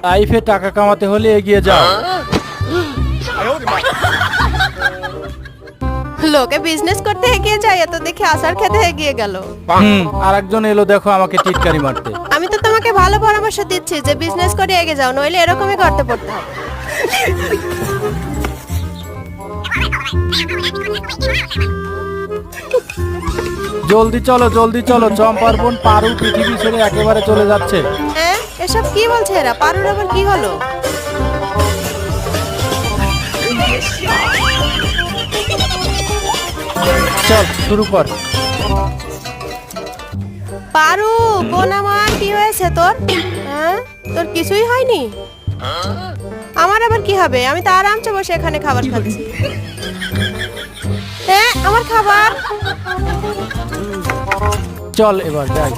লাইফে টাকা কামাতে হলে এগিয়ে যাও। লোকে বিজনেস করতে এগিয়ে যায়, এত দেখে আসার খেতে এগিয়ে গেল। আর একজন এলো দেখো আমাকে টিটকারি মারতে। আমি তো তোমাকে ভালো পরামর্শ দিচ্ছি যে বিজনেস করে এগিয়ে যাও, নইলে এরকমই করতে পড়তে হবে। জলদি চলো, চম্পার বোন পারু পৃথিবী ছেড়ে একেবারে চলে যাচ্ছে। হ্যাঁ, এসব কি বলছে এরা? পারুর আবার কি হলো? চল শুরু কর। পারু বোন আমার, কি হয়েছে তোর? হ্যাঁ, তোর কিছুই হয়নি? আমার আবার কি হবে? আমি তো আরামসে বসে এখানে খাবার খাচ্ছি। হ্যাঁ, আমার খাবার। চল এবার যাই।